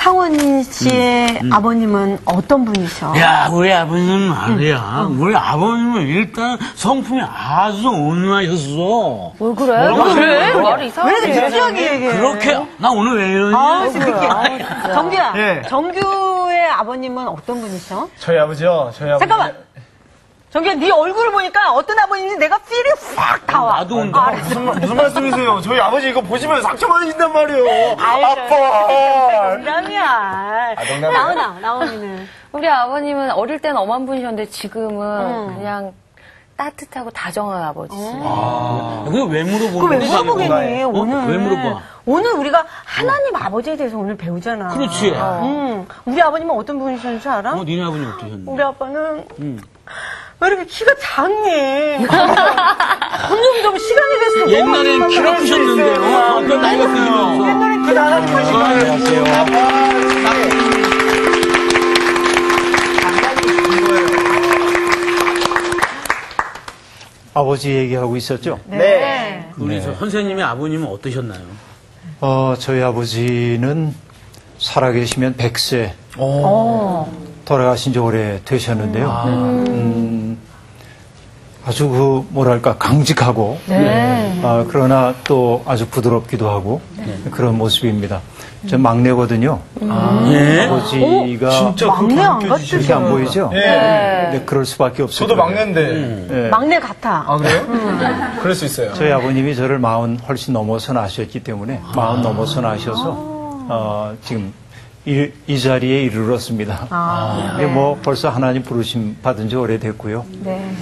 상원 씨의 아버님은 어떤 분이셔? 야, 우리 아버님은 말이야. 우리 아버님은 일단 성품이 아주 온화하셨어. 왜 그래? 말이 이상해. 왜 이렇게 진지하게 얘기해? 그렇게, 나 오늘 왜 이러니? 정규야. 예. 정규의 아버님은 어떤 분이셔? 저희 아버지요? 저희 아버지. 잠깐만. 정규야, 네 얼굴을 보니까 어떤 아버님인지 내가 필이 확 나와. 나도 온다. 알았어. 무슨 말씀이세요? 저희 아버지 이거 보시면 상처받으신단 말이에요. 알죠. 아빠! 농담이야. 농담이에요? 나온이는. 우리 아버님은 어릴 때는 엄한 분이셨는데 지금은 그냥 따뜻하고 다정한 아버지. 그거 왜 물어보는 그거 왜 거야? 물어보겠니, 오늘. 왜 물어봐? 오늘 우리가 하나님 아버지에 대해서 오늘 배우잖아. 그렇지. 우리 아버님은 어떤 분이셨는지 알아? 니네 아버님 어떠셨니? 우리 아빠는 왜 이렇게 키가 작니? 점점 시간이 됐어. 옛날엔 키가 크셨는데, 그 나이가 드시면서. 옛날엔 키 나가지고 안녕하세요. 아버지 얘기하고 있었죠? 네. 우리 저 선생님의 아버님은 어떠셨나요? 저희 아버지는 살아계시면 100세 돌아가신 지 오래 되셨는데요. 아주 뭐랄까 강직하고 그러나 또 아주 부드럽기도 하고 그런 모습입니다. 전 막내거든요. 예? 아버지가 진짜 막내 안 그렇게 안 보이죠? 네, 그럴 수밖에 없어요. 저도 막내인데. 막내 같아. 아, 그래요? 그럴 수 있어요. 저희 아버님이 저를 40 훨씬 넘어서 나셨기 때문에 40 넘어서 나셔서 지금 이 자리에 이르렀습니다. 근데 뭐 벌써 하나님 부르심 받은 지 오래됐고요. 네.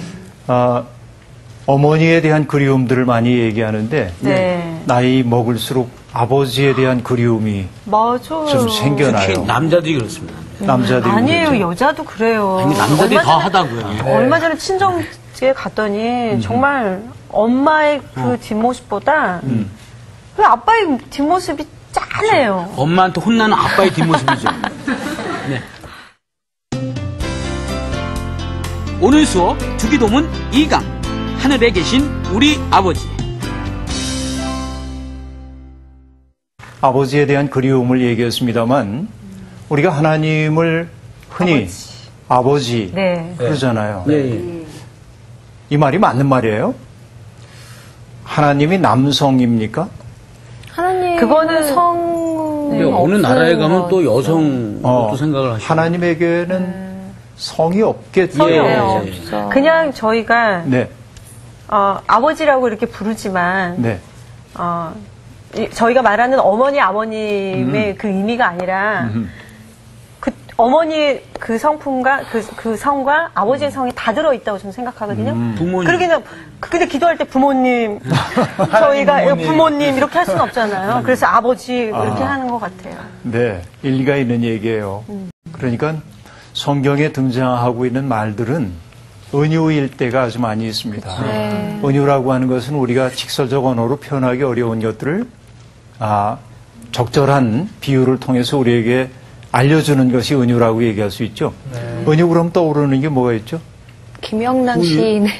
어머니에 대한 그리움들을 많이 얘기하는데 네. 나이 먹을수록 아버지에 대한 그리움이 맞아요. 좀 생겨나요. 특히 남자들이 그렇습니다. 남자들이 아니에요. 그렇죠. 여자도 그래요. 아니, 남자들이 얼마 더 전에- 하다고요. 얼마 전에 친정집에 갔더니 정말 엄마의 그 뒷모습보다 그 아빠의 뒷모습이 짠해요. 엄마한테 혼나는 아빠의 뒷모습이죠. 네. 오늘 수업 주기도문 2강 하늘에 계신 우리 아버지. 아버지에 대한 그리움을 얘기했습니다만 우리가 하나님을 흔히 아버지 네. 그러잖아요. 네. 이 말이 맞는 말이에요? 하나님이 남성입니까? 하나님 그거는 성 근데 어느 나라에 가면 또 여성 또 생각을 하시고. 하나님에게는 성이 없겠죠. 성이 예. 없죠. 그냥 저희가 네, 아버지라고 이렇게 부르지만 네. 저희가 말하는 어머니 아버님의 그 의미가 아니라 그 어머니의 그 성품과 그 성과 아버지의 성이 다 들어있다고 저는 생각하거든요. 부모님. 그러기는 근데 기도할 때 부모님 저희가 부모님 이렇게 할 수는 없잖아요. 그래서 아버지 이렇게 하는 것 같아요. 네, 일리가 있는 얘기예요. 그러니까 성경에 등장하고 있는 말들은 은유일 때가 아주 많이 있습니다. 은유라고 하는 것은 우리가 직설적 언어로 표현하기 어려운 것들을 적절한 비유를 통해서 우리에게 알려주는 것이 은유라고 얘기할 수 있죠. 은유 그럼 떠오르는 게 뭐가 있죠? 김영남 시인의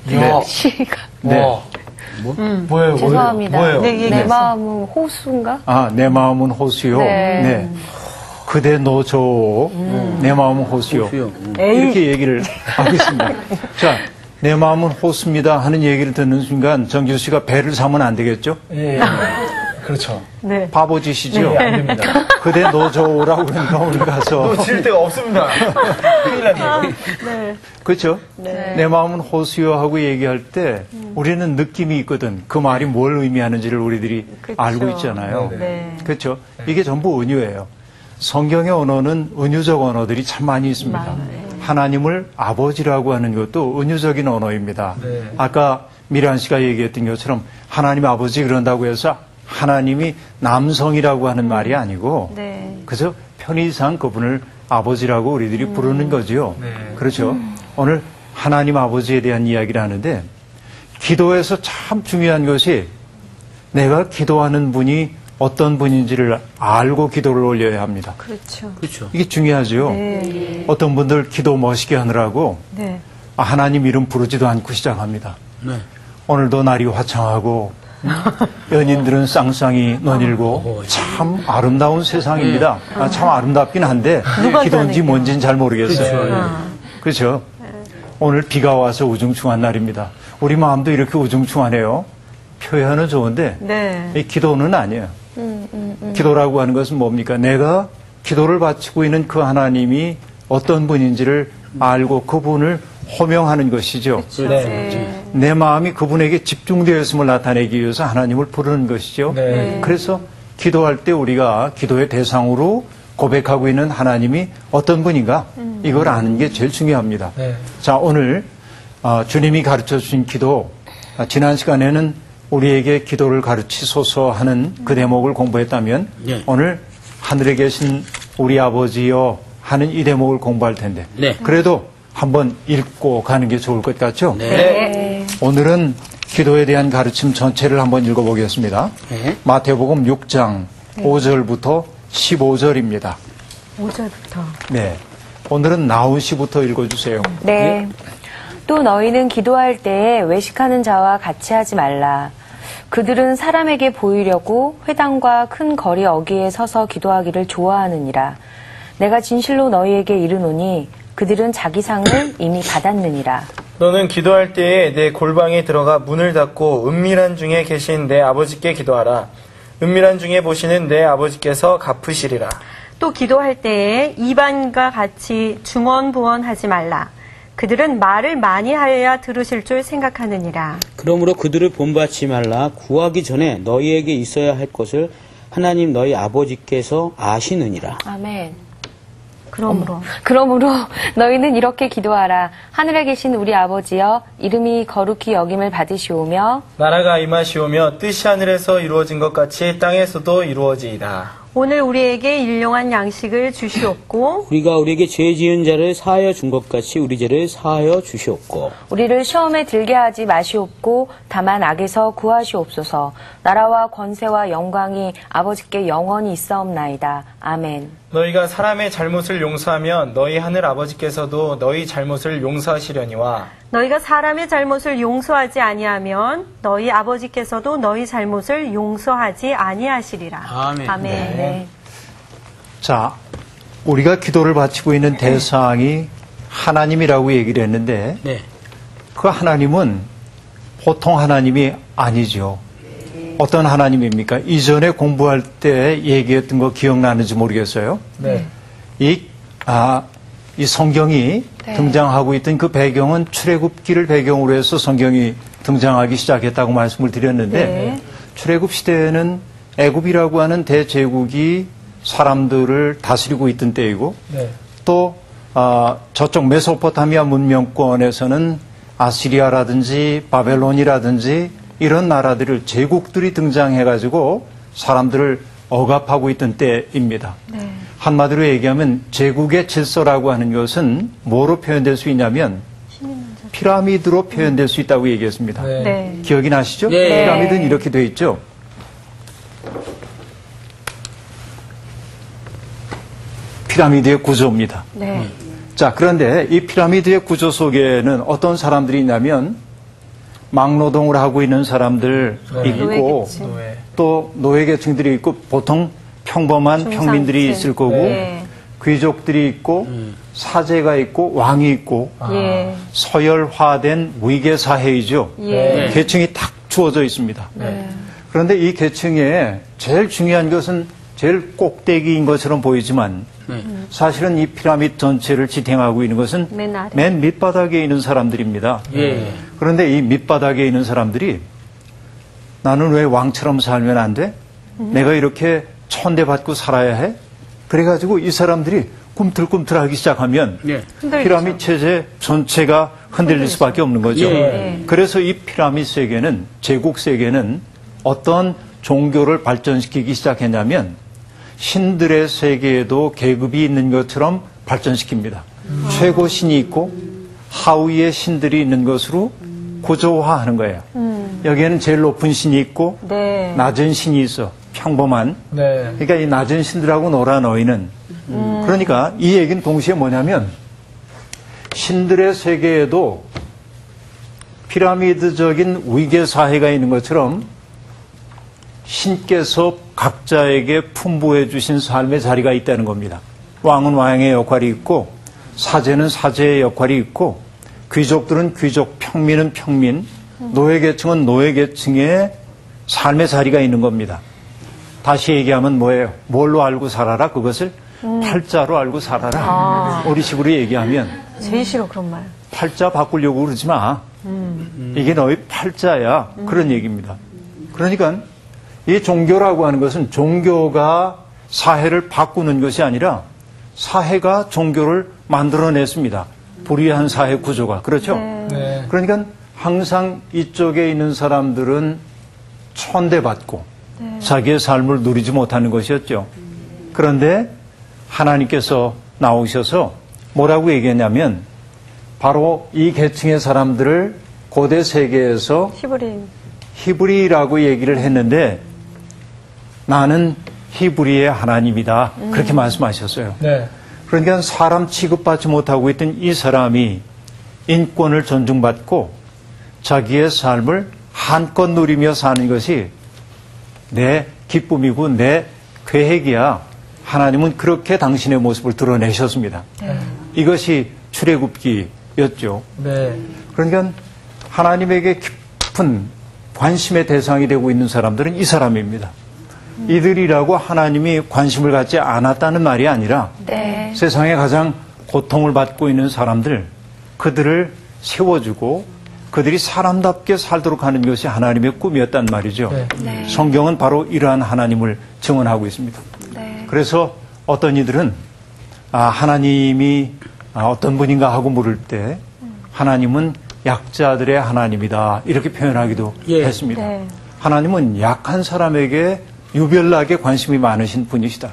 네. 시가 네. 뭐예요? 죄송합니다. 뭐예요? 네, 내 얘기해주세요. 마음은 호수인가? 내 마음은 호수요. 네. 네. 그대 노조, 내 마음은 호수요. 호수요. 이렇게 얘기를 하겠습니다. 자, 내 마음은 호수입니다 하는 얘기를 듣는 순간 정규 씨가 배를 사면 안 되겠죠? 예. 그렇죠. 네. 바보짓이죠? 안 됩니다. 그대 노조라고 그러니까 오늘 가서. 질 데가 없습니다. 큰일 났네요. 그렇죠? 내 마음은 호수요 하고 얘기할 때 우리는 느낌이 있거든. 그 말이 뭘 의미하는지를 우리들이 그쵸. 알고 있잖아요. 네. 그렇죠? 이게 전부 은유예요. 성경의 언어는 은유적 언어들이 참 많이 있습니다. 하나님을 아버지라고 하는 것도 은유적인 언어입니다. 네. 아까 미란 씨가 얘기했던 것처럼 하나님 아버지 그런다고 해서 하나님이 남성이라고 하는 말이 아니고 네. 그저 편의상 그분을 아버지라고 우리들이 부르는 거지요. 네. 그렇죠. 오늘 하나님 아버지에 대한 이야기를 하는데 기도에서 참 중요한 것이 내가 기도하는 분이 어떤 분인지를 알고 기도를 올려야 합니다. 그렇죠. 그렇죠. 이게 중요하죠. 네. 어떤 분들 기도 멋있게 하느라고 네. 하나님 이름 부르지도 않고 시작합니다. 네. 오늘도 날이 화창하고 연인들은 쌍쌍이 너닐고 참 아름다운 세상입니다. 참 아름답긴 한데 기도인지 뭔지는 잘 모르겠어요. 그렇죠? 오늘 비가 와서 우중충한 날입니다. 우리 마음도 이렇게 우중충하네요. 표현은 좋은데 네. 이 기도는 아니에요. 기도라고 하는 것은 뭡니까? 내가 기도를 바치고 있는 그 하나님이 어떤 분인지를 알고 그분을 호명하는 것이죠. 내 마음이 그분에게 집중되었음을 나타내기 위해서 하나님을 부르는 것이죠. 네. 그래서 기도할 때 우리가 기도의 대상으로 고백하고 있는 하나님이 어떤 분인가 이걸 아는 게 제일 중요합니다. 네. 자, 오늘 주님이 가르쳐 주신 기도, 지난 시간에는 우리에게 기도를 가르치소서 하는 그 대목을 공부했다면 네. 오늘 하늘에 계신 우리 아버지여 하는 이 대목을 공부할 텐데 네. 그래도 한번 읽고 가는 게 좋을 것 같죠? 네. 오늘은 기도에 대한 가르침 전체를 한번 읽어보겠습니다. 네. 마태복음 6장 5절부터 15절입니다. 5절부터. 네. 오늘은 나훈 씨부터 읽어주세요. 네. 또 너희는 기도할 때에 외식하는 자와 같이 하지 말라. 그들은 사람에게 보이려고 회당과 큰 거리 어귀에 서서 기도하기를 좋아하느니라. 내가 진실로 너희에게 이르노니 그들은 자기 상을 이미 받았느니라. 너는 기도할 때에 내 골방에 들어가 문을 닫고 은밀한 중에 계신 내 아버지께 기도하라. 은밀한 중에 보시는 내 아버지께서 갚으시리라. 또 기도할 때에 이방인과 같이 중언부언하지 말라. 그들은 말을 많이 하여야 들으실 줄 생각하느니라. 그러므로 그들을 본받지 말라. 구하기 전에 너희에게 있어야 할 것을 하나님 너희 아버지께서 아시느니라. 아멘. 그러므로 너희는 이렇게 기도하라. 하늘에 계신 우리 아버지여, 이름이 거룩히 여김을 받으시오며 나라가 임하시오며 뜻이 하늘에서 이루어진 것 같이 땅에서도 이루어지이다. 오늘 우리에게 일용할 양식을 주시옵고 우리가 우리에게 죄 지은 자를 사하여 준 것 같이 우리 죄를 사하여 주시옵고 우리를 시험에 들게 하지 마시옵고 다만 악에서 구하시옵소서. 나라와 권세와 영광이 아버지께 영원히 있사옵나이다. 아멘. 너희가 사람의 잘못을 용서하면 너희 하늘 아버지께서도 너희 잘못을 용서하시려니와 너희가 사람의 잘못을 용서하지 아니하면 너희 아버지께서도 너희 잘못을 용서하지 아니하시리라. 아멘. 네. 자, 우리가 기도를 바치고 있는 대상이 하나님이라고 얘기를 했는데 네. 그 하나님은 보통 하나님이 아니죠. 어떤 하나님입니까? 이전에 공부할 때 얘기했던 거 기억나는지 모르겠어요. 네. 이 성경이 등장하고 있던 그 배경은 출애굽기를 배경으로 해서 성경이 등장하기 시작했다고 말씀을 드렸는데 출애굽 시대에는 애굽이라고 하는 대제국이 사람들을 다스리고 있던 때이고 또 저쪽 메소포타미아 문명권에서는 아시리아라든지 바벨론이라든지 이런 나라들을 제국들이 등장해가지고 사람들을 억압하고 있던 때입니다. 한마디로 얘기하면 제국의 질서라고 하는 것은 뭐로 표현될 수 있냐면 피라미드로 표현될 수 있다고 얘기했습니다. 네. 기억이 나시죠? 네. 피라미드는 이렇게 되어 있죠. 피라미드의 구조입니다. 네. 자, 그런데 이 피라미드의 구조 속에는 어떤 사람들이 있냐면 막노동을 하고 있는 사람들 있고 노예계층. 또 노예계층들이 있고 보통 평범한 평민들이 있을 거고 네. 귀족들이 있고 사제가 있고 왕이 있고 예. 서열화된 위계사회이죠. 예. 계층이 탁 주어져 있습니다. 그런데 이 계층에 제일 중요한 것은 제일 꼭대기인 것처럼 보이지만 사실은 이 피라미드 전체를 지탱하고 있는 것은 맨 아래. 맨 밑바닥에 있는 사람들입니다. 그런데 이 밑바닥에 있는 사람들이 나는 왜 왕처럼 살면 안 돼? 내가 이렇게 천대받고 살아야 해? 그래가지고 이 사람들이 꿈틀꿈틀하기 시작하면 피라미드 체제 전체가 흔들릴 수밖에 없는 거죠. 그래서 이 피라미드 세계는 제국 세계는 어떤 종교를 발전시키기 시작했냐면 신들의 세계에도 계급이 있는 것처럼 발전시킵니다. 최고 신이 있고 하위의 신들이 있는 것으로 구조화하는 거예요. 여기에는 제일 높은 신이 있고 네. 낮은 신이 있어. 평범한. 그러니까 이 낮은 신들하고 놀아 너희는. 그러니까 이 얘기는 동시에 뭐냐면 신들의 세계에도 피라미드적인 위계 사회가 있는 것처럼 신께서 각자에게 풍부해 주신 삶의 자리가 있다는 겁니다. 왕은 왕의 역할이 있고 사제는 사제의 역할이 있고 귀족들은 귀족, 평민은 평민, 노예계층은 노예계층의 삶의 자리가 있는 겁니다. 다시 얘기하면 뭐예요? 뭘로 알고 살아라? 그것을 팔자로 알고 살아라. 우리식으로 얘기하면 제일 싫어 그런 말. 팔자 바꾸려고 그러지 마. 이게 너희 팔자야. 그런 얘기입니다. 그러니까 이 종교라고 하는 것은 종교가 사회를 바꾸는 것이 아니라 사회가 종교를 만들어냈습니다. 불의한 사회 구조가. 그렇죠? 네. 그러니까 항상 이쪽에 있는 사람들은 천대받고 자기의 삶을 누리지 못하는 것이었죠. 그런데 하나님께서 나오셔서 뭐라고 얘기했냐면 바로 이 계층의 사람들을 고대 세계에서 히브리라고 얘기를 했는데 나는 히브리의 하나님이다. 그렇게 말씀하셨어요. 네. 그러니까 사람 취급받지 못하고 있던 이 사람이 인권을 존중받고 자기의 삶을 한껏 누리며 사는 것이 내 기쁨이고 내 계획이야. 하나님은 그렇게 당신의 모습을 드러내셨습니다. 이것이 출애굽기였죠. 네. 그러니까 하나님에게 깊은 관심의 대상이 되고 있는 사람들은 이 사람입니다. 이들이라고 하나님이 관심을 갖지 않았다는 말이 아니라 세상에 가장 고통을 받고 있는 사람들, 그들을 세워주고 그들이 사람답게 살도록 하는 것이 하나님의 꿈이었단 말이죠. 성경은 바로 이러한 하나님을 증언하고 있습니다. 그래서 어떤 이들은 하나님이 어떤 분인가 하고 물을 때 하나님은 약자들의 하나님이다 이렇게 표현하기도 했습니다. 하나님은 약한 사람에게 유별나게 관심이 많으신 분이시다.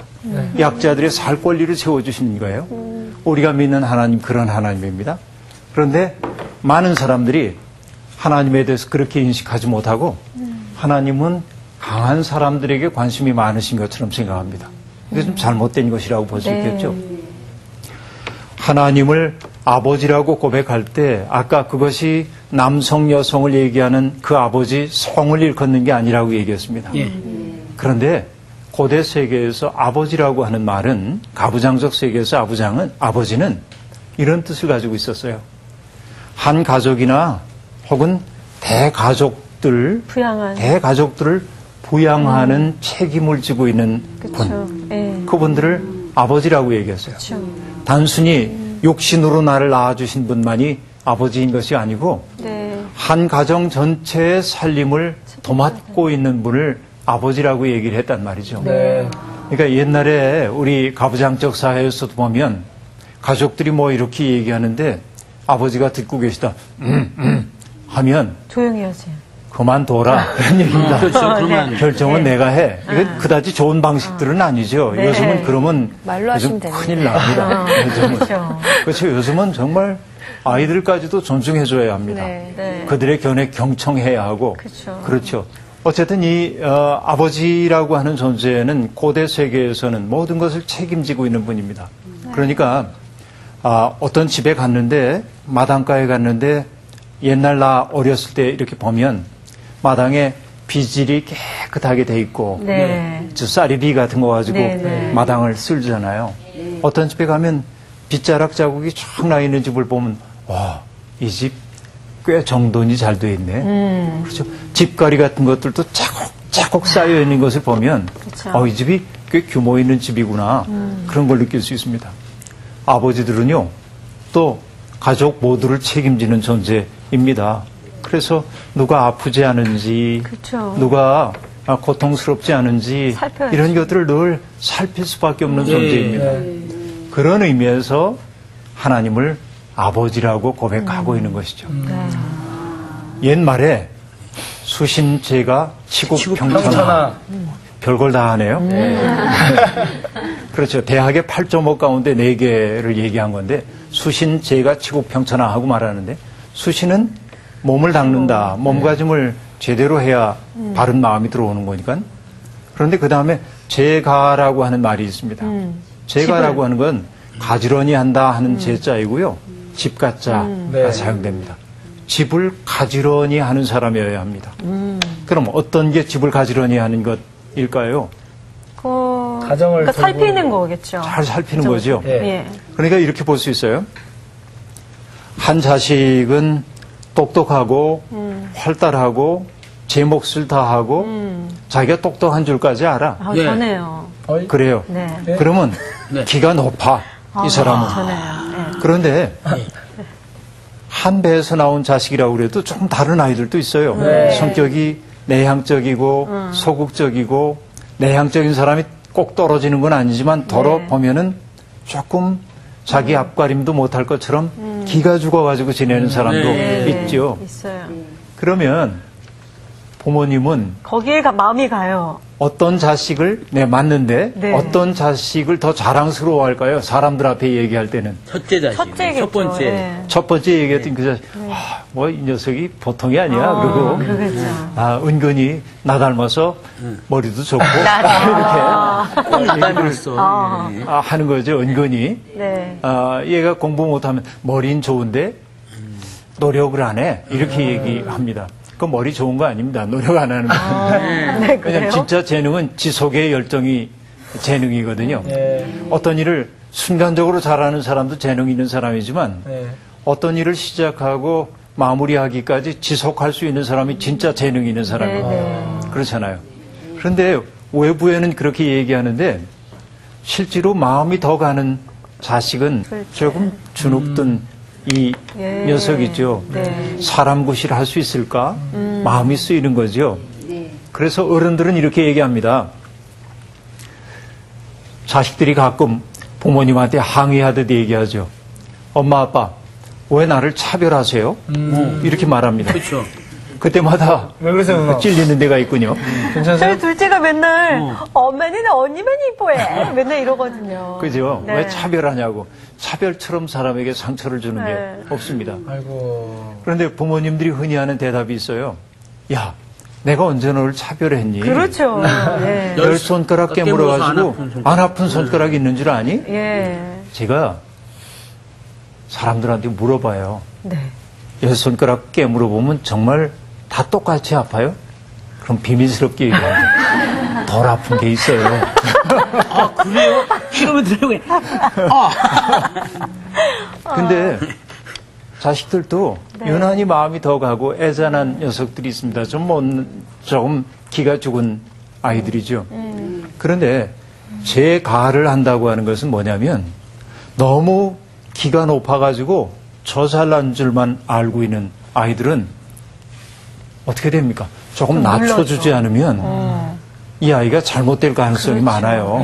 약자들의 살 권리를 세워주시는 거예요. 우리가 믿는 하나님 그런 하나님입니다. 그런데 많은 사람들이 하나님에 대해서 그렇게 인식하지 못하고 하나님은 강한 사람들에게 관심이 많으신 것처럼 생각합니다. 이게 좀 잘못된 것이라고 볼 수 있겠죠. 하나님을 아버지라고 고백할 때 아까 그것이 남성 여성을 얘기하는 그 아버지 성을 일컫는 게 아니라고 얘기했습니다. 그런데 고대 세계에서 아버지라고 하는 말은 가부장적 세계에서 아버지는 이런 뜻을 가지고 있었어요. 한 가족이나 혹은 대가족들을 부양하는 책임을 지고 있는 분. 그분들을 아버지라고 얘기했어요. 단순히 육신으로 나를 낳아주신 분만이 아버지인 것이 아니고 한 가정 전체의 살림을 도맡고 있는 분을 아버지라고 얘기를 했단 말이죠. 그러니까 옛날에 우리 가부장적 사회에서도 보면 가족들이 뭐 이렇게 얘기하는데 아버지가 듣고 계시다 하면 조용히 해야지. 그만둬라 그런 얘기입니다. 그렇죠. 결정은 내가 해. 이건 그다지 좋은 방식들은 아니죠. 요즘은 그러면 말로 하시면 요즘 되는데. 큰일 납니다. 요즘은. 그렇죠. 요즘은 정말 아이들까지도 존중해줘야 합니다. 그들의 견해 경청해야 하고. 그렇죠. 어쨌든 이 아버지라고 하는 존재는 고대 세계에서는 모든 것을 책임지고 있는 분입니다. 그러니까 어떤 집에 갔는데 마당가에 갔는데 옛날 나 어렸을 때 이렇게 보면 마당에 비질이 깨끗하게 돼 있고 저 쌀이비 같은 거 가지고 마당을 쓸잖아요. 어떤 집에 가면 빗자락 자국이 쫙 나 있는 집을 보면 와, 이 집 꽤 정돈이 잘 돼 있네. 그렇죠. 집가리 같은 것들도 차곡차곡 쌓여 있는 것을 보면 이 집이 꽤 규모 있는 집이구나. 그런 걸 느낄 수 있습니다. 아버지들은요, 또 가족 모두를 책임지는 존재입니다. 그래서 누가 아프지 않은지, 누가 고통스럽지 않은지 살펴야지. 이런 것들을 늘 살필 수밖에 없는 존재입니다. 그런 의미에서 하나님을 아버지라고 고백하고 있는 것이죠. 옛말에 수신제가 치국평천하 별걸 다 하네요. 그렇죠. 대학의 8.5 가운데 4개를 얘기한 건데 수신제가 치국평천하 하고 말하는데 수신은 몸을 닦는다. 몸가짐을 제대로 해야 바른 마음이 들어오는 거니까. 그런데 그 다음에 제가라고 하는 말이 있습니다. 제가라고 하는 건 가지런히 한다 하는 제자이고요. 집가자가 사용됩니다. 집을 가지런히 하는 사람이어야 합니다. 그럼 어떤 게 집을 가지런히 하는 것일까요? 가정을 그러니까 돌보는 살피는 거겠죠. 잘 살피는 거죠. 예. 예. 그러니까 이렇게 볼 수 있어요. 한 자식은 똑똑하고 활달하고 제 몫을 다하고 자기가 똑똑한 줄까지 알아. 아, 예. 전해요. 그래요. 네. 그러면 네. 기가 높아. 이 사람은. 전해요. 예. 그런데 한 배에서 나온 자식이라고 그래도 조금 다른 아이들도 있어요. 네. 성격이 내향적이고 소극적이고 내향적인 사람이 꼭 떨어지는 건 아니지만 더러 네. 보면은 조금 자기 앞가림도 못할 것처럼 기가 죽어가지고 지내는 사람도 네. 있죠. 있어요. 그러면 부모님은 거기에 마음이 가요. 어떤 자식을 맞는데 네. 어떤 자식을 더 자랑스러워할까요? 사람들 앞에 얘기할 때는 첫째 자식. 첫째겠죠. 첫 번째. 예. 첫 번째 얘기했던 그 자식, 뭐 이 녀석이 보통이 아니야. 그리고 그러겠죠. 은근히 나 닮아서 머리도 좋고 이렇게 닮았어. 하는 거죠. 은근히 네. 얘가 공부 못하면 머리는 좋은데 노력을 안 해. 이렇게 얘기합니다. 그 머리 좋은 거 아닙니다. 노력 안 하는 거. 네, 왜냐면 그래요? 진짜 재능은 지속의 열정이 재능이거든요. 예. 어떤 일을 순간적으로 잘하는 사람도 재능 있는 사람이지만 예. 어떤 일을 시작하고 마무리하기까지 지속할 수 있는 사람이 진짜 재능 있는 사람이에요. 네. 그렇잖아요. 그런데 외부에는 그렇게 얘기하는데 실제로 마음이 더 가는 자식은 조금 주눅든 이 예. 녀석이죠. 네. 사람 구실을 할 수 있을까? 마음이 쓰이는 거죠. 그래서 어른들은 이렇게 얘기합니다. 자식들이 가끔 부모님한테 항의하듯 얘기하죠. 엄마, 아빠, 왜 나를 차별하세요? 이렇게 말합니다. 그렇죠. 그때마다 왜 그러세요, 누나? 찔리는 데가 있군요. 괜찮으세요? 저희 둘째가 맨날 엄마는 언니만 이뻐해. 맨날 이러거든요. 그죠? 네. 왜 차별하냐고. 차별처럼 사람에게 상처를 주는 네. 게 없습니다. 아이고. 그런데 부모님들이 흔히 하는 대답이 있어요. 야, 내가 언제 너를 차별했니? 그렇죠. 예. 열 손가락 깨물어가지고 안 아픈 손가락이 있는 줄 아니? 예. 제가 사람들한테 물어봐요. 네. 열 손가락 깨물어 보면 정말 다 똑같이 아파요? 그럼 비밀스럽게 얘기합니다. 덜 아픈 게 있어요. 아, 그래요? 그러면 들려고 해. 근데 자식들도 유난히 마음이 더 가고 애잔한 녀석들이 있습니다. 조금 기가 죽은 아이들이죠. 그런데 제 가를 한다고 하는 것은 뭐냐면 너무 기가 높아가지고 저 잘난 줄만 알고 있는 아이들은 어떻게 됩니까? 조금 낮춰주지 않으면 이 아이가 잘못될 가능성이 많아요.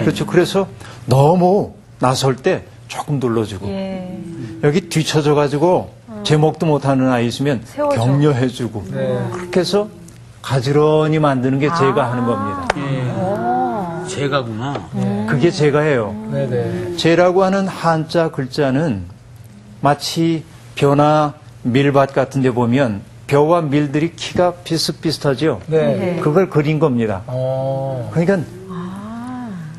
그렇죠. 그래서 너무 나설 때 조금 눌러주고 예. 여기 뒤쳐져가지고 제목도 못하는 아이 있으면 세워줘. 격려해주고 그렇게 해서 가지런히 만드는 게 제가 하는 겁니다. 제가구나. 그게 제가 해요. 네네. 제라고 하는 한자 글자는 마치 벼나 밀밭 같은 데 보면 벼와 밀들이 키가 비슷비슷하죠. 네. 그걸 그린 겁니다. 그러니까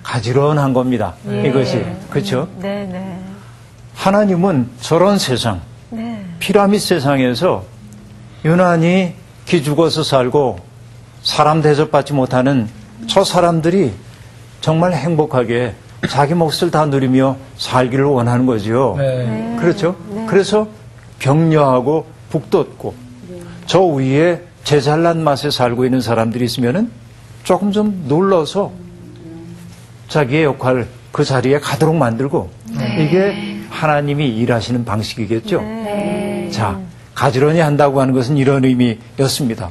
가지런한 겁니다. 이것이. 그렇죠? 네네. 하나님은 저런 세상, 네. 피라미드 세상에서 유난히 기죽어서 살고 사람 대접받지 못하는 저 사람들이 정말 행복하게 자기 몫을 다 누리며 살기를 원하는 거죠. 네. 그렇죠? 그래서 격려하고 북돋고 저 위에 제 잘난 맛에 살고 있는 사람들이 있으면은 조금 좀 눌러서 자기의 역할 그 자리에 가도록 만들고 이게 하나님이 일하시는 방식이겠죠. 자, 가지런히 한다고 하는 것은 이런 의미였습니다.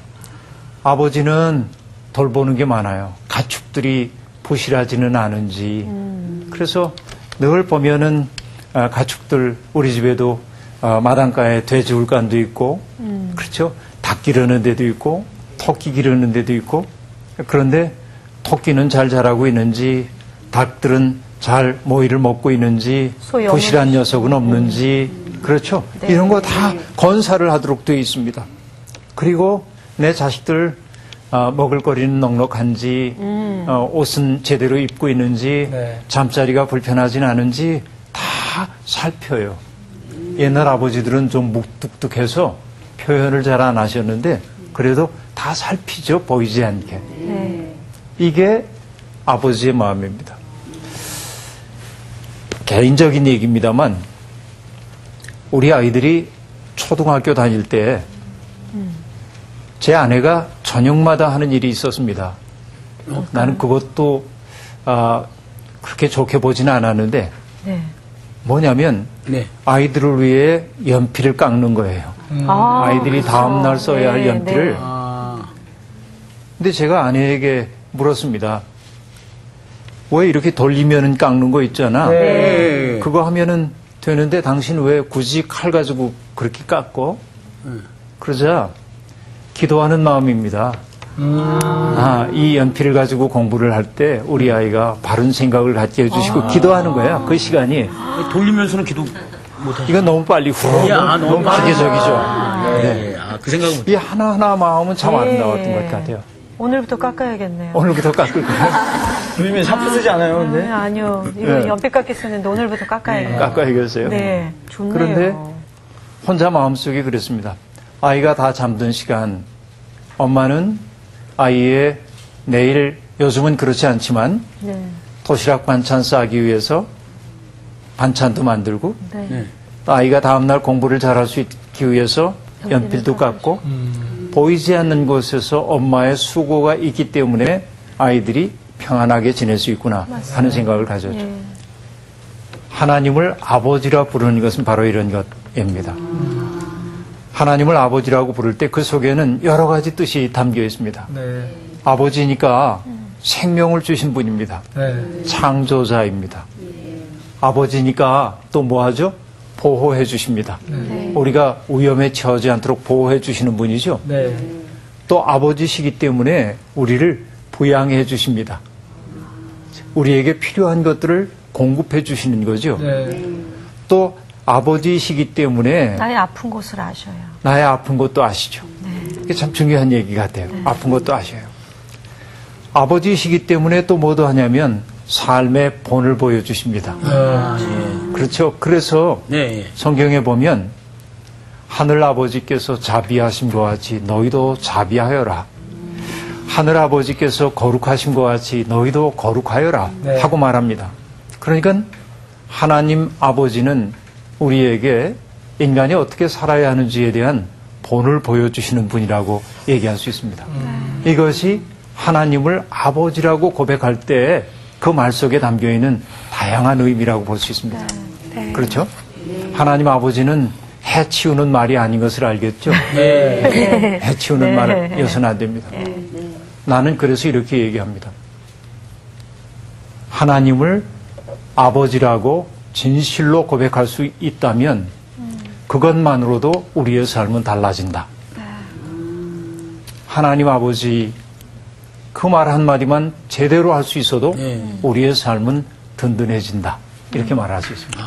아버지는 돌보는 게 많아요. 가축들이 부실하지는 않은지. 그래서 늘 보면은 가축들 우리 집에도 마당가에 돼지 울간도 있고 그렇죠. 닭 기르는 데도 있고 토끼 기르는 데도 있고 그런데 토끼는 잘 자라고 있는지 닭들은 잘 모이를 먹고 있는지 소염은 부실한 녀석은 없는지 그렇죠. 이런 거 다 건사를 하도록 되어 있습니다. 그리고 내 자식들 먹을거리는 넉넉한지 옷은 제대로 입고 있는지 네. 잠자리가 불편하진 않은지 다 살펴요. 옛날 아버지들은 좀 묵뚝뚝해서 표현을 잘 안 하셨는데 그래도 다 다 살피죠. 보이지 않게. 네. 이게 아버지의 마음입니다. 개인적인 얘기입니다만 우리 아이들이 초등학교 다닐 때 제 아내가 저녁마다 하는 일이 있었습니다. 나는 그것도 그렇게 좋게 보지는 않았는데 네. 뭐냐면 네. 아이들을 위해 연필을 깎는 거예요. 아이들이 다음날 써야 할 네, 연필을. 네. 근데 제가 아내에게 물었습니다. 왜 이렇게 돌리면은 깎는 거 있잖아. 네. 그거 하면은 되는데 당신 왜 굳이 칼 가지고 그렇게 깎고? 그러자 기도하는 마음입니다. 이 연필을 가지고 공부를 할 때 우리 아이가 바른 생각을 갖게 해주시고 기도하는 거야. 그 시간이. 돌리면서는 기도 못하시죠? 이건 너무 빨리 너무 파괴적이죠. 네. 그 생각은 이 하나하나 마음은 참 아름다웠던 것 같아요. 오늘부터 깎아야겠네요. 오늘부터 깎을 거예요. 요즘에 샤프 쓰지 않아요, 근데? 네, 아니요. 이거 네. 연필 깎기 쓰는데 오늘부터 깎아야겠네요. 깎아야겠어요. 네, 좋네요. 그런데 혼자 마음속에 그랬습니다. 아이가 다 잠든 시간, 엄마는 아이의 내일, 요즘은 그렇지 않지만 네. 도시락 반찬 싸기 위해서 반찬도 만들고 네. 아이가 다음날 공부를 잘할 수 있기 위해서 연필도 깎고 보이지 않는 곳에서 엄마의 수고가 있기 때문에 아이들이 평안하게 지낼 수 있구나 하는 생각을 가졌죠. 예. 하나님을 아버지라 부르는 것은 바로 이런 것입니다. 하나님을 아버지라고 부를 때 그 속에는 여러 가지 뜻이 담겨 있습니다. 네. 아버지니까 생명을 주신 분입니다. 네. 창조자입니다. 아버지니까 또 뭐 하죠? 보호해 주십니다. 우리가 위험에 처하지 않도록 보호해 주시는 분이죠. 네. 또 아버지시기 때문에 우리를 부양해 주십니다. 우리에게 필요한 것들을 공급해 주시는 거죠. 네. 또 아버지시기 때문에 나의 아픈 곳을 아셔요. 나의 아픈 것도 아시죠. 이게 참 중요한 얘기 같아요. 아픈 것도 아셔요. 아버지시기 때문에 또 뭐도 하냐면 삶의 본을 보여주십니다. 그렇죠. 그래서 네. 성경에 보면 하늘 아버지께서 자비하신 것 같이 너희도 자비하여라. 하늘 아버지께서 거룩하신 것 같이 너희도 거룩하여라 네. 하고 말합니다. 그러니까 하나님 아버지는 우리에게 인간이 어떻게 살아야 하는지에 대한 본을 보여주시는 분이라고 얘기할 수 있습니다. 이것이 하나님을 아버지라고 고백할 때 그 말 속에 담겨있는 다양한 의미라고 볼 수 있습니다. 그렇죠? 하나님 아버지는 해치우는 말이 아닌 것을 알겠죠? 해치우는 말을 여서는 안 됩니다. 나는 그래서 이렇게 얘기합니다. 하나님을 아버지라고 진실로 고백할 수 있다면 그것만으로도 우리의 삶은 달라진다. 하나님 아버지 그 말 한마디만 제대로 할 수 있어도 우리의 삶은 든든해진다. 이렇게 말할 수 있습니다.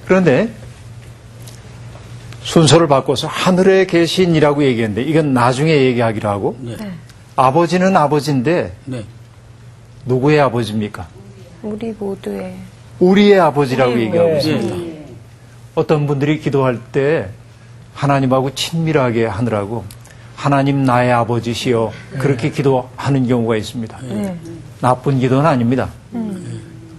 그런데 순서를 바꿔서 하늘에 계신이라고 얘기했는데 이건 나중에 얘기하기로 하고 아버지는 아버지인데 네. 누구의 아버지입니까? 우리 모두의 우리의 아버지라고 얘기하고 있습니다. 어떤 분들이 기도할 때 하나님하고 친밀하게 하느라고 하나님 나의 아버지시여 그렇게 기도하는 경우가 있습니다. 나쁜 기도는 아닙니다.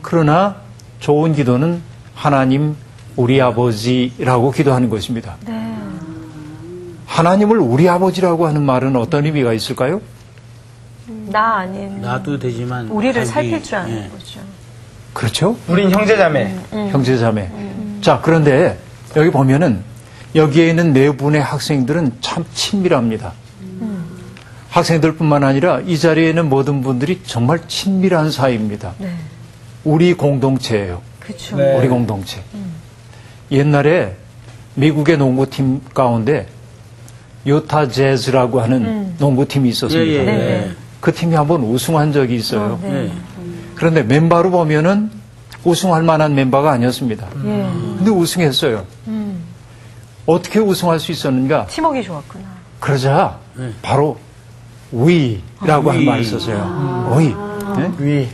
그러나 좋은 기도는 하나님 우리 아버지라고 기도하는 것입니다. 하나님을 우리 아버지라고 하는 말은 어떤 의미가 있을까요? 나 아닌 나도 되지만 우리를 자기, 살필 줄 아는 예. 거죠. 그렇죠? 우린 형제자매. 형제자매. 자, 그런데 여기 보면은 여기에 있는 네 분의 학생들은 참 친밀합니다. 학생들뿐만 아니라 이 자리에 있는 모든 분들이 정말 친밀한 사이입니다. 네. 우리 공동체예요. 그렇죠. 네. 우리 공동체. 옛날에 미국의 농구팀 가운데 요타 재즈라고 하는 농구팀이 있었습니다. 네. 그 팀이 한번 우승한 적이 있어요. 네. 그런데 멤버로 보면은 우승할 만한 멤버가 아니었습니다. 근데 우승했어요. 어떻게 우승할 수 있었는가? 팀워크가 좋았구나. 그러자 바로 위라고 하는 말을 썼어요. 위. 네? 위.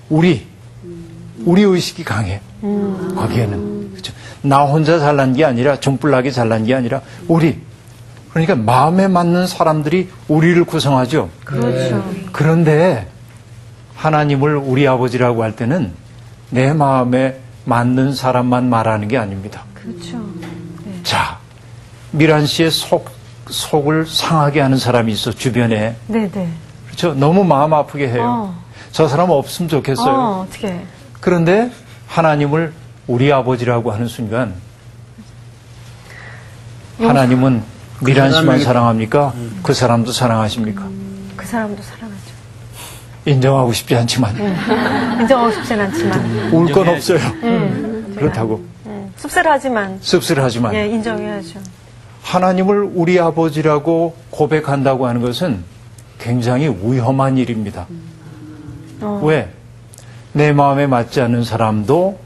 우리 의식이 강해. 거기에는. 그렇죠? 나 혼자 잘난 게 아니라, 종불나게 잘난 게 아니라, 우리. 그러니까 마음에 맞는 사람들이 우리를 구성하죠. 그렇죠. 그런데 하나님을 우리 아버지라고 할 때는 내 마음에 맞는 사람만 말하는 게 아닙니다. 그렇죠. 자, 미란 씨의 속을 상하게 하는 사람이 있어, 주변에. 네네. 그렇죠? 너무 마음 아프게 해요. 저 사람 없으면 좋겠어요. 어떻게. 그런데 하나님을 우리 아버지라고 하는 순간 하나님은 미란 씨만 사랑합니까? 그 사람도 사랑하십니까? 그 사람도 사랑하죠. 인정하고 싶지 않지만 인정하고 싶진 않지만. 울 건 없어요. 그렇다고 씁쓸하지만. 예, 인정해야죠. 하나님을 우리 아버지라고 고백한다고 하는 것은 굉장히 위험한 일입니다. 왜? 내 마음에 맞지 않는 사람도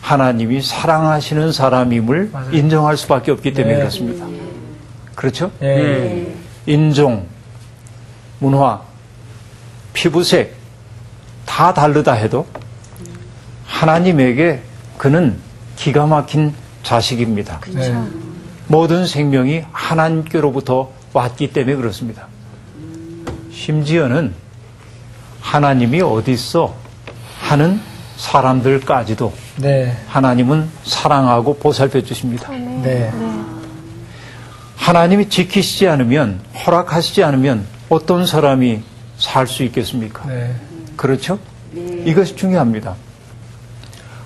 하나님이 사랑하시는 사람임을 인정할 수밖에 없기 때문에 그렇습니다. 그렇죠? 인종, 문화, 피부색 다 다르다 해도 하나님에게 그는 기가 막힌 자식입니다. 모든 생명이 하나님께로부터 왔기 때문에 그렇습니다. 심지어는 하나님이 어디 있어 하는 사람들까지도 하나님은 사랑하고 보살펴 주십니다. 하나님이 지키시지 않으면, 허락하시지 않으면 어떤 사람이 살 수 있겠습니까? 그렇죠? 이것이 중요합니다.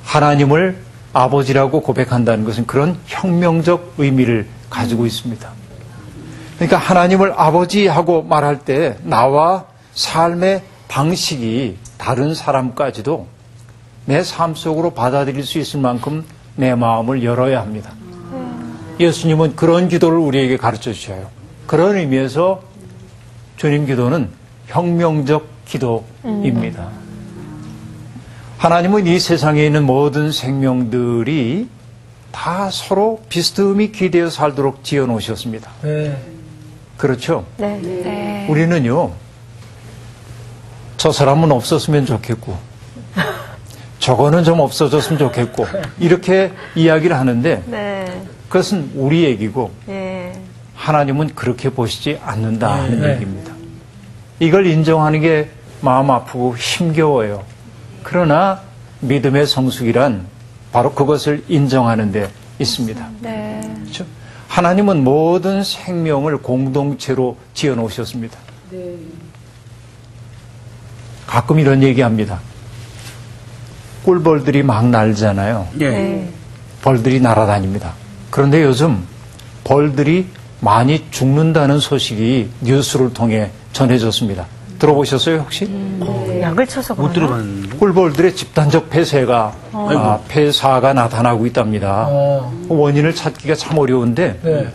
하나님을 아버지라고 고백한다는 것은 그런 혁명적 의미를 가지고 있습니다. 그러니까 하나님을 아버지하고 말할 때 나와 삶의 방식이 다른 사람까지도 내 삶 속으로 받아들일 수 있을 만큼 내 마음을 열어야 합니다. 예수님은 그런 기도를 우리에게 가르쳐 주셔요. 그런 의미에서 주님 기도는 혁명적 기도입니다. 하나님은 이 세상에 있는 모든 생명들이 다 서로 비스듬히 기대어 살도록 지어 놓으셨습니다. 그렇죠? 네. 우리는요, 저 사람은 없었으면 좋겠고, 저거는 좀 없어졌으면 좋겠고, 이렇게 이야기를 하는데, 네. 그것은 우리 얘기고, 예. 하나님은 그렇게 보시지 않는다 하는 얘기입니다. 이걸 인정하는 게 마음 아프고 힘겨워요. 그러나 믿음의 성숙이란 바로 그것을 인정하는 데 있습니다. 그렇죠? 하나님은 모든 생명을 공동체로 지어 놓으셨습니다. 가끔 이런 얘기합니다. 꿀벌들이 막 날잖아요. 벌들이 날아다닙니다. 그런데 요즘 벌들이 많이 죽는다는 소식이 뉴스를 통해 전해졌습니다. 들어보셨어요, 혹시? 약을 쳐서 못 들어봤는데. 꿀벌들의 집단적 폐사가 나타나고 있답니다. 원인을 찾기가 참 어려운데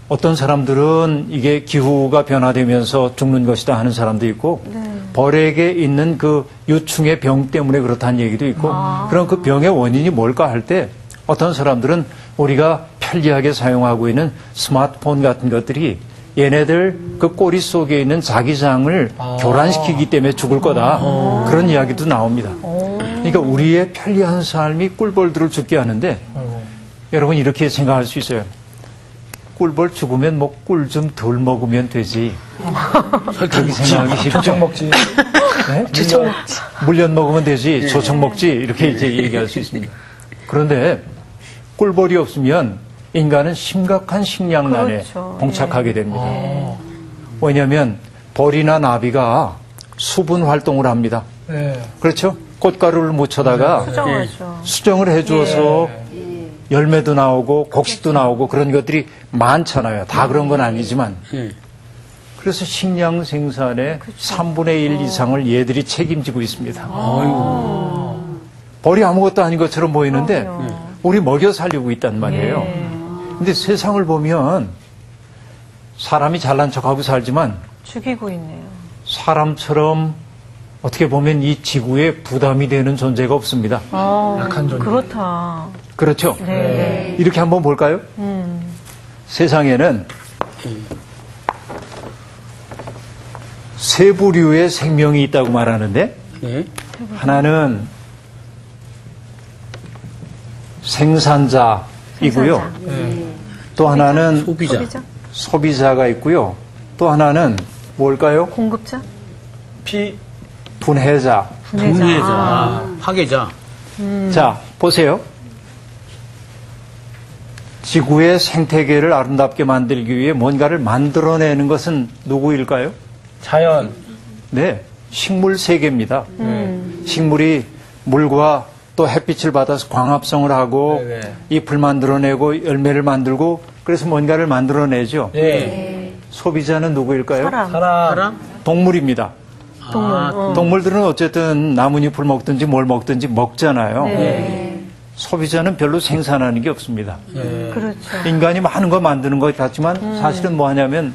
어떤 사람들은 이게 기후가 변화되면서 죽는 것이다 하는 사람도 있고 벌에게 있는 그 유충의 병 때문에 그렇다는 얘기도 있고 그럼 그 병의 원인이 뭘까 할 때 어떤 사람들은 우리가 편리하게 사용하고 있는 스마트폰 같은 것들이 얘네들 그 꼬리 속에 있는 자기장을 교란시키기 때문에 죽을 거다. 그런 이야기도 나옵니다. 그러니까 우리의 편리한 삶이 꿀벌들을 죽게 하는데 여러분 이렇게 생각할 수 있어요. 꿀벌 죽으면 뭐 꿀 좀 덜 먹으면 되지. 그렇게 생각하기 쉽죠. 조청 먹지. 네? 조청 먹지. 물엿 먹으면 되지. 조청 먹지. 이렇게 이제 얘기할 수 있습니다. 그런데 꿀벌이 없으면 인간은 심각한 식량난에 그렇죠. 봉착하게 됩니다. 왜냐하면 벌이나 나비가 수분 활동을 합니다. 그렇죠? 꽃가루를 묻혀다가 수정하죠. 수정을 해주어서 열매도 나오고 곡식도 나오고 그런 것들이 많잖아요. 다 그런 건 아니지만. 그래서 식량 생산의 3분의 1 이상을 얘들이 책임지고 있습니다. 벌이 아무것도 아닌 것처럼 보이는데 우리 먹여 살리고 있단 말이에요. 근데 세상을 보면 사람이 잘난 척하고 살지만 죽이고 있네요. 사람처럼 어떻게 보면 이 지구에 부담이 되는 존재가 없습니다. 약한 존재. 그렇다. 그렇죠? 네. 이렇게 한번 볼까요? 세상에는 세 부류의 생명이 있다고 말하는데 하나는 생산자이고요. 또 하나는 소비자. 소비자가 있고요. 또 하나는 뭘까요? 공급자? 분해자. 분해자, 파괴자. 자, 보세요. 지구의 생태계를 아름답게 만들기 위해 뭔가를 만들어내는 것은 누구일까요? 자연. 네, 식물 세계입니다. 식물이 물과 또 햇빛을 받아서 광합성을 하고 네네. 잎을 만들어내고 열매를 만들고 그래서 뭔가를 만들어내죠. 네. 소비자는 누구일까요? 사람. 동물입니다. 동물. 동물들은 어쨌든 나뭇잎을 먹든지 뭘 먹든지 먹잖아요. 소비자는 별로 생산하는 게 없습니다. 그렇죠. 인간이 많은 거 만드는 것 같지만 사실은 뭐 하냐면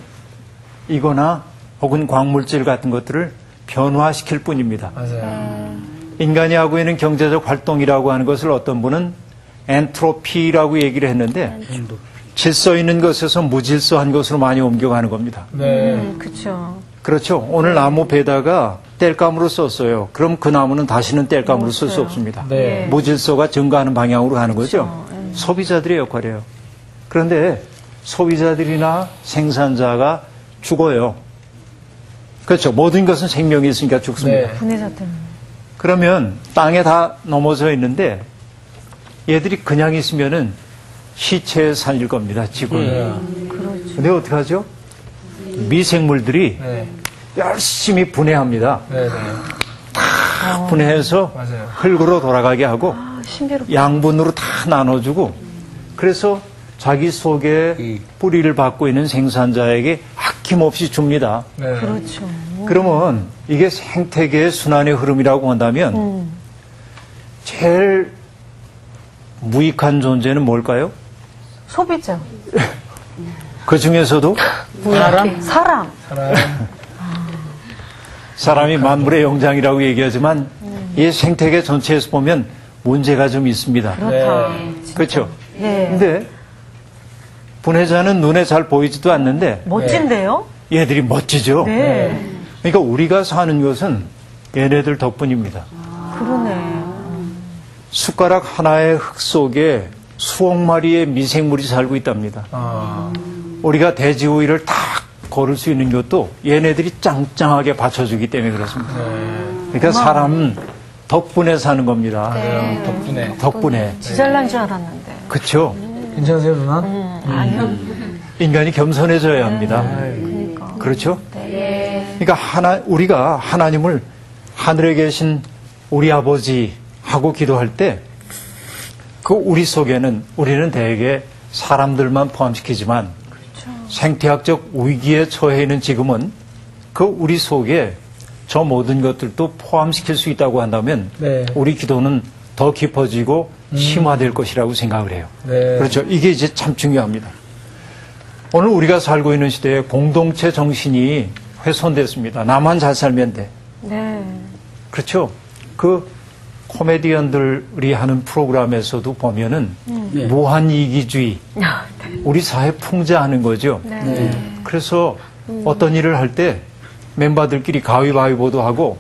이거나 혹은 광물질 같은 것들을 변화시킬 뿐입니다. 맞아요. 인간이 하고 있는 경제적 활동이라고 하는 것을 어떤 분은 엔트로피라고 얘기를 했는데 질서 있는 것에서 무질서한 것으로 많이 옮겨가는 겁니다. 네. 그렇죠. 그렇죠. 오늘 나무 베다가 땔감으로 썼어요. 그럼 그 나무는 다시는 땔감으로 쓸 수 없습니다. 네. 무질서가 증가하는 방향으로 가는 거죠. 소비자들의 역할이에요. 그런데 소비자들이나 생산자가 죽어요. 그렇죠. 모든 것은 생명이 있으니까 죽습니다. 네. 분해자 때문에. 그러면 땅에 다 넘어져 있는데 얘들이 그냥 있으면은 시체에 살릴 겁니다. 지구는. 근데 어떡하죠? 미생물들이 네. 열심히 분해합니다. 네. 분해해서 맞아요. 흙으로 돌아가게 하고 신비롭다. 양분으로 다 나눠주고 그래서 자기 속에 뿌리를 받고 있는 생산자에게 아낌없이 줍니다. 네. 그렇죠. 그러면 이게 생태계의 순환의 흐름이라고 한다면 제일 무익한 존재는 뭘까요? 소비자. 그 중에서도 사람. 사람이 만물의 영장이라고 얘기하지만 이 생태계 전체에서 보면 문제가 좀 있습니다. 그렇다. 그렇죠? 네. 근데 분해자는 눈에 잘 보이지도 않는데 멋진데요? 얘들이 멋지죠? 네. 그러니까 우리가 사는 것은 얘네들 덕분입니다. 그러네. 숟가락 하나의 흙 속에 수억 마리의 미생물이 살고 있답니다. 우리가 돼지우유를 딱 고를 수 있는 것도 얘네들이 짱짱하게 받쳐주기 때문에 그렇습니다. 그러니까 사람은 덕분에 사는 겁니다. 덕분에. 지잘난 줄 알았는데. 그렇죠? 괜찮으세요, 누나? 아니요. 인간이 겸손해져야 합니다. 그러니까. 그렇죠? 그러니까 우리가 하나님을 하늘에 계신 우리 아버지 하고 기도할 때 그 우리 속에는 우리는 대개 사람들만 포함시키지만 생태학적 위기에 처해 있는 지금은 그 우리 속에 저 모든 것들도 포함시킬 수 있다고 한다면 우리 기도는 더 깊어지고 심화될 것이라고 생각을 해요. 그렇죠. 이게 이제 참 중요합니다. 오늘 우리가 살고 있는 시대에 공동체 정신이 훼손됐습니다. 나만 잘 살면 돼. 네. 그렇죠. 그 코미디언들이 하는 프로그램에서도 보면은 무한이기주의, 우리 사회 풍자하는 거죠. 그래서 어떤 일을 할 때 멤버들끼리 가위바위보도 하고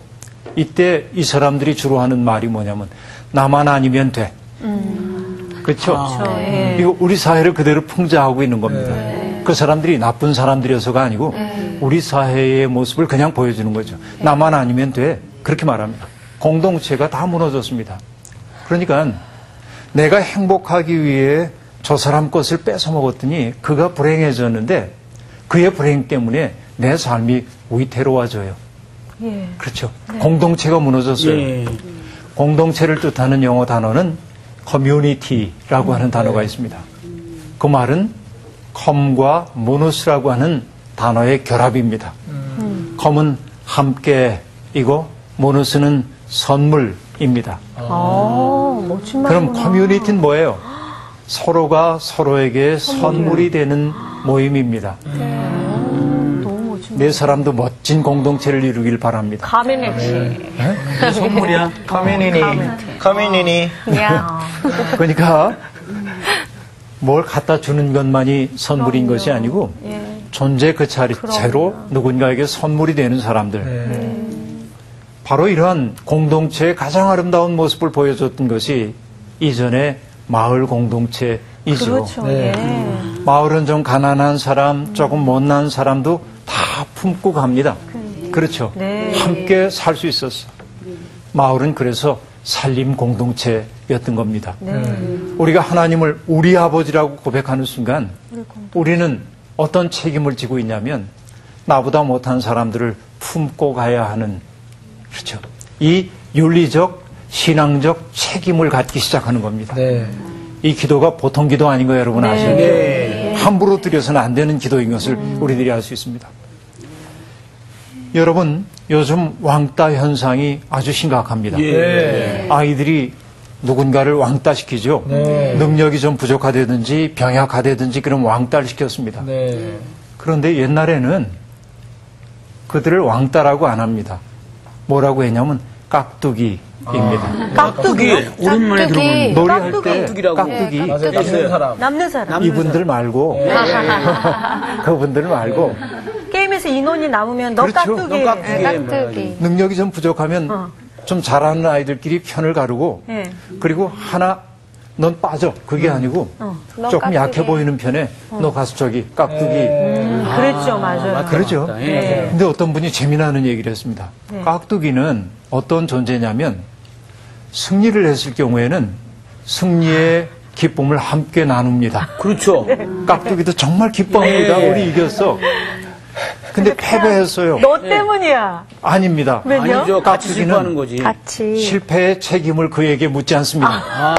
이때 이 사람들이 주로 하는 말이 뭐냐면 나만 아니면 돼. 그렇죠. 이거 우리 사회를 그대로 풍자하고 있는 겁니다. 그 사람들이 나쁜 사람들이어서가 아니고 우리 사회의 모습을 그냥 보여주는 거죠. 나만 아니면 돼. 그렇게 말합니다. 공동체가 다 무너졌습니다. 그러니까 내가 행복하기 위해 저 사람 것을 뺏어 먹었더니 그가 불행해졌는데 그의 불행 때문에 내 삶이 위태로워져요. 예. 그렇죠. 공동체가 무너졌어요. 공동체를 뜻하는 영어 단어는 커뮤니티라고 하는 단어가 있습니다. 그 말은 컴과 모누스라고 하는 단어의 결합입니다. 컴은 함께이고 모누스는 선물입니다. 멋진 말이구나. 그럼 커뮤니티는 뭐예요? 서로가 서로에게 선물이 되는 모임입니다. 너무 멋진 네 사람도 멋진 공동체를 이루길 바랍니다. 커뮤니티. 선물이야. 커뮤니티. 그냥. 그러니까 뭘 갖다 주는 것만이 선물인 것이 아니고 존재 그 자체로 누군가에게 선물이 되는 사람들. 바로 이러한 공동체의 가장 아름다운 모습을 보여줬던 것이 이전의 마을 공동체이죠. 그렇죠. 예. 마을은 좀 가난한 사람, 조금 못난 사람도 다 품고 갑니다. 그렇죠. 네. 함께 살 수 있었어. 마을은 그래서 살림 공동체였던 겁니다. 우리가 하나님을 우리 아버지라고 고백하는 순간 우리는 어떤 책임을 지고 있냐면 나보다 못한 사람들을 품고 가야 하는, 그렇죠. 이 윤리적, 신앙적 책임을 갖기 시작하는 겁니다. 네. 이 기도가 보통 기도 아닌 거 여러분 아시죠? 네. 함부로 드려서는 안 되는 기도인 것을 우리들이 알 수 있습니다. 여러분, 요즘 왕따 현상이 아주 심각합니다. 예. 아이들이 누군가를 왕따시키죠. 네. 능력이 좀 부족하다든지 병약하다든지 그런 왕따를 시켰습니다. 네. 그런데 옛날에는 그들을 왕따라고 안 합니다. 뭐라고 했냐면 깍두기입니다. 깍두기. 오랜만에 들어보는 놀이할 때 깍두기라고. 깍두기 맞아요. 남는 사람. 남는 사람. 이분들 말고 그분들 말고 게임에서 인원이 남으면 너 그렇죠. 깍두기. 너 깍두기. 깍두기. 능력이 좀 부족하면 좀 잘하는 아이들끼리 편을 가르고 네. 그리고 하나 넌 빠져. 그게 아니고 너 조금 깍두기. 약해 보이는 편에 너 가서 저기 깍두기. 그랬죠, 맞아요. 그러죠. 예. 근데 어떤 분이 재미나는 얘기를 했습니다. 네. 깍두기는 어떤 존재냐면 승리를 했을 경우에는 승리의 기쁨을 함께 나눕니다. 그렇죠. 깍두기도 정말 기뻐합니다. 네. 우리 이겼어. 근데 패배했어요. 너 때문이야. 아닙니다. 왜요? 아니죠. 같이 깍두기는 실패하는 거지. 같이. 실패의 책임을 그에게 묻지 않습니다. 아.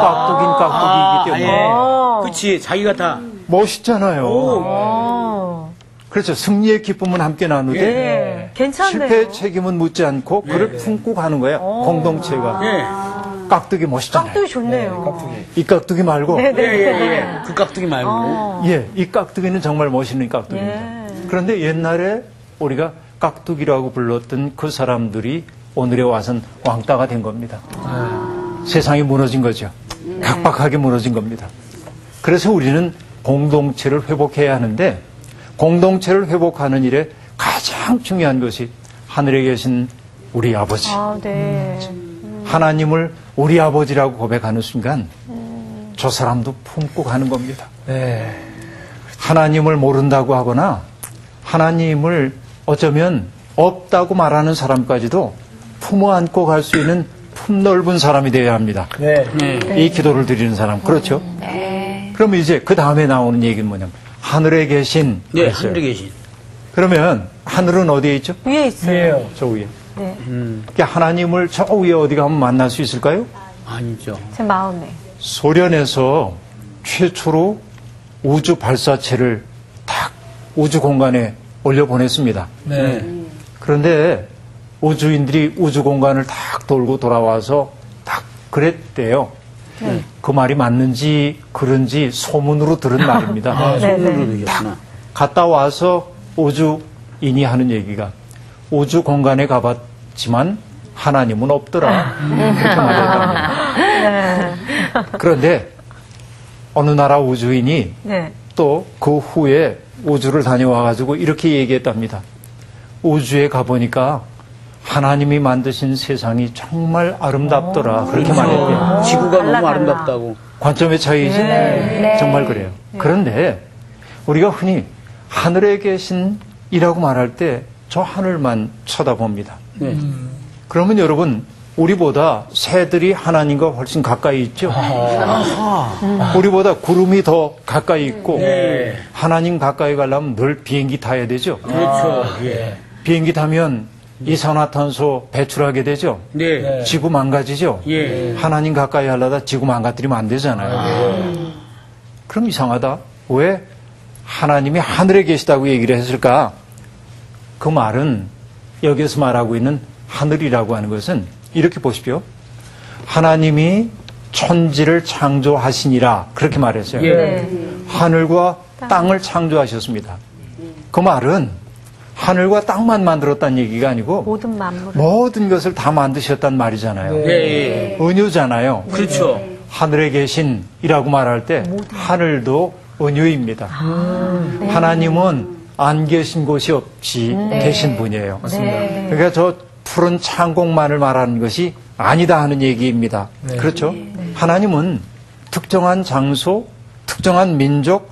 깍두기는 깍두기이기 때문에. 그렇지. 자기가 다. 멋있잖아요. 어. 그렇죠. 승리의 기쁨은 함께 나누되 네. 괜찮네요. 실패의 책임은 묻지 않고 그를 품고 가는 거예요. 공동체가. 예. 깍두기 멋있잖아요. 깍두기 좋네요. 이 깍두기 말고 네, 네. 예. 그 깍두기 말고. 예, 이 깍두기는 정말 멋있는 깍두기입니다. 예. 그런데 옛날에 우리가 깍두기라고 불렀던 그 사람들이 오늘에 와선 왕따가 된 겁니다. 세상이 무너진 거죠. 각박하게 무너진 겁니다. 그래서 우리는 공동체를 회복해야 하는데 공동체를 회복하는 일에 가장 중요한 것이 하늘에 계신 우리 아버지. 아, 네. 하나님을 우리 아버지라고 고백하는 순간 저 사람도 품고 가는 겁니다. 네. 하나님을 모른다고 하거나 하나님을 어쩌면 없다고 말하는 사람까지도 품어 안고 갈 수 있는 품넓은 사람이 되어야 합니다. 네. 이 기도를 드리는 사람. 그렇죠? 그러면 이제 그 다음에 나오는 얘기는 뭐냐면 하늘에 계신. 네, 그랬어요. 하늘에 계신. 그러면 하늘은 어디에 있죠? 위에 있어요. 네요. 저 위에. 네. 그러니까 하나님을 저 위에 어디 가면 만날 수 있을까요? 아니죠. 제 마음에. 소련에서 최초로 우주 발사체를 딱 우주 공간에 올려보냈습니다. 네. 그런데 우주인들이 우주 공간을 딱 돌고 돌아와서 딱 그랬대요. 그 말이 맞는지 그런지 소문으로 들은 말입니다. 아, 네, 손으로 네. 되겠구나. 갔다 와서 우주인이 하는 얘기가 우주 공간에 가봤지만 하나님은 없더라. 그렇게 말했답니다. 네. 그런데 어느 나라 우주인이 네. 또 그 후에 우주를 다녀와가지고 이렇게 얘기했답니다. 우주에 가보니까 하나님이 만드신 세상이 정말 아름답더라. 그렇게 말했대요. 지구가 달라, 너무 달라. 아름답다고. 관점의 차이지? 정말 그래요. 그런데 우리가 흔히 하늘에 계신 이라고 말할 때 저 하늘만 쳐다봅니다. 네. 그러면 여러분 우리보다 새들이 하나님과 훨씬 가까이 있죠. 우리보다 구름이 더 가까이 있고 네. 하나님 가까이 가려면 늘 비행기 타야 되죠. 그렇죠. 예. 비행기 타면 이산화탄소 배출하게 되죠. 네. 지구 망가지죠. 예. 하나님 가까이 하려다 지구 망가뜨리면 안 되잖아요. 그럼 이상하다. 왜 하나님이 하늘에 계시다고 얘기를 했을까? 그 말은 여기서 말하고 있는 하늘이라고 하는 것은 이렇게 보십시오. 하나님이 천지를 창조하시니라 그렇게 말했어요. 예. 하늘과 땅을 창조하셨습니다. 그 말은 하늘과 땅만 만들었다는 얘기가 아니고 모든 만물. 모든 것을 다 만드셨단 말이잖아요. 예. 은유잖아요. 그렇죠. 하늘에 계신이라고 말할 때 하늘도 은유입니다. 하나님은 안 계신 곳이 없이 계신 분이에요. 네. 그러니까 저 푸른 창공만을 말하는 것이 아니다 하는 얘기입니다. 그렇죠? 하나님은 특정한 장소, 특정한 민족,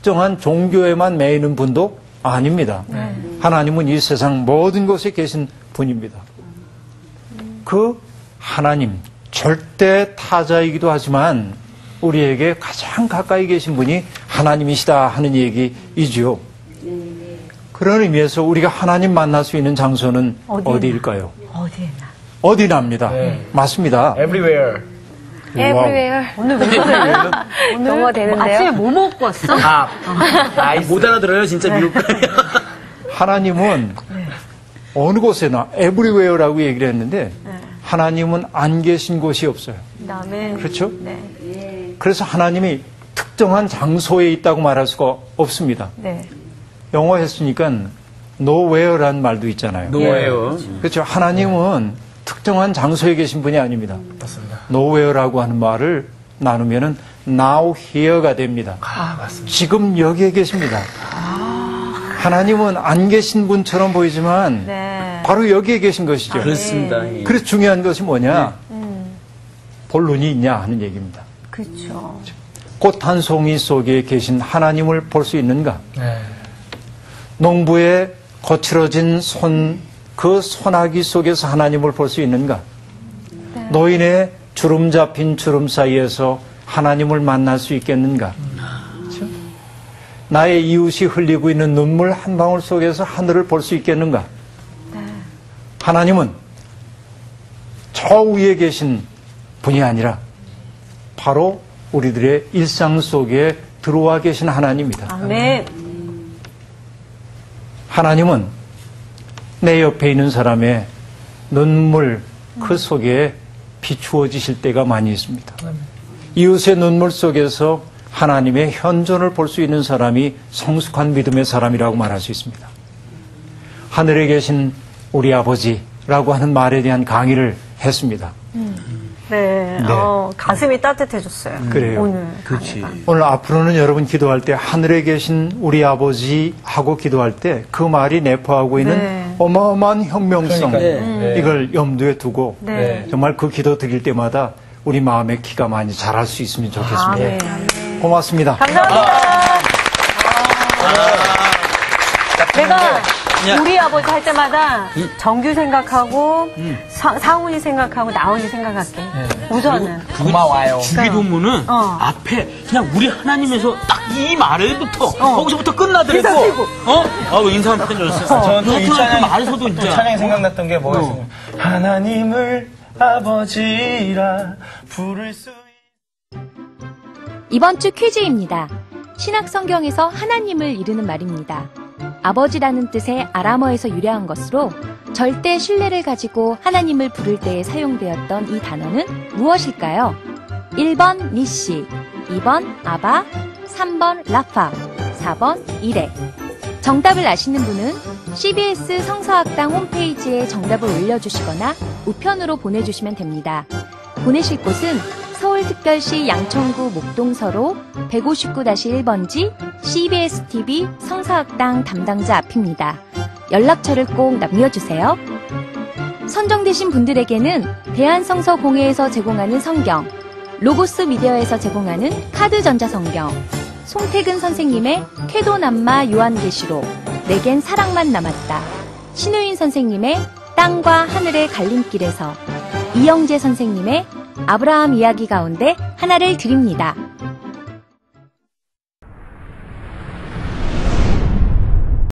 특정한 종교에만 매이는 분도 아닙니다. 하나님은 이 세상 모든 곳에 계신 분입니다. 그 하나님, 절대 타자이기도 하지만 우리에게 가장 가까이 계신 분이 하나님이시다 하는 얘기이지요. 그런 의미에서 우리가 하나님 만날 수 있는 장소는 어디일까요? 어디에나. 어디나입니다. 맞습니다. Everywhere. Everywhere. 오늘 왜 그래? 오늘 영어 되는데요? 아침에 뭐 먹고 왔어? 못 알아들어요, 진짜 미국. 하나님은 어느 곳에나 everywhere라고 얘기를 했는데 하나님은 안 계신 곳이 없어요. 그다음에 그렇죠? 네. 그래서 하나님이 특정한 장소에 있다고 말할 수가 없습니다. 네. 영어 했으니까 nowhere라는 말도 있잖아요. 노예요. 그렇죠. 하나님은 특정한 장소에 계신 분이 아닙니다. 맞습니다. nowhere라고 하는 말을 나누면은 now here가 됩니다. 맞습니다. 지금 여기에 계십니다. 하나님은 안 계신 분처럼 보이지만 네. 바로 여기에 계신 것이죠. 그렇습니다. 예. 그래서 중요한 것이 뭐냐? 볼 눈이 있냐 하는 얘기입니다. 그렇죠. 꽃 한 송이 속에 계신 하나님을 볼 수 있는가? 네. 농부의 거칠어진 그 소나기 속에서 하나님을 볼 수 있는가? 노인의 주름 잡힌 주름 사이에서 하나님을 만날 수 있겠는가? 그렇죠? 나의 이웃이 흘리고 있는 눈물 한 방울 속에서 하늘을 볼 수 있겠는가? 하나님은 저 위에 계신 분이 아니라 바로 우리들의 일상 속에 들어와 계신 하나님입니다. 아멘. 하나님은 내 옆에 있는 사람의 눈물 그 속에 비추어지실 때가 많이 있습니다. 이웃의 눈물 속에서 하나님의 현존을 볼 수 있는 사람이 성숙한 믿음의 사람이라고 말할 수 있습니다. 하늘에 계신 우리 아버지라고 하는 말에 대한 강의를 했습니다. 네. 가슴이 따뜻해졌어요. 그래요. 오늘. 그렇지. 오늘 앞으로는 여러분 기도할 때 하늘에 계신 우리 아버지 하고 기도할 때 그 말이 내포하고 있는 네. 어마어마한 혁명성 그러니까요. 이걸 염두에 두고 네. 정말 그 기도 드릴 때마다 우리 마음의 키가 많이 자랄 수 있으면 좋겠습니다. 아멘. 고맙습니다. 감사합니다. 내가 우리 아버지 할 때마다 정규 생각하고 상훈이 생각하고 나훈이 생각할게. 우선은. 고마워요. 주기도문은 앞에 그냥 우리 하나님에서 딱 이 말에부터 거기서부터 끝나더라고. 인사 드리고. 인사 한번 해줬어요. 저는 또 이 찬양, 말에서도 또 진짜. 찬양이 생각났던 게 뭐였어요? 하나님을 아버지라 부를 수 이번 주 퀴즈입니다. 신약 성경에서 하나님을 이르는 말입니다. 아버지라는 뜻의 아람어에서 유래한 것으로 절대 신뢰를 가지고 하나님을 부를 때에 사용되었던 이 단어는 무엇일까요? 1번 니시, 2번 아바, 3번 라파, 4번 이레. 정답을 아시는 분은 CBS 성서학당 홈페이지에 정답을 올려주시거나 우편으로 보내주시면 됩니다. 보내실 곳은 서울특별시 양천구 목동서로 159-1번지 CBS-TV 성서학당 담당자 앞입니다. 연락처를 꼭 남겨주세요. 선정되신 분들에게는 대한성서공회에서 제공하는 성경, 로고스 미디어에서 제공하는 카드전자 성경, 송태근 선생님의 쾌도남마 요한계시록, 내겐 사랑만 남았다, 신우인 선생님의 땅과 하늘의 갈림길에서, 이영재 선생님의 아브라함 이야기 가운데 하나를 드립니다.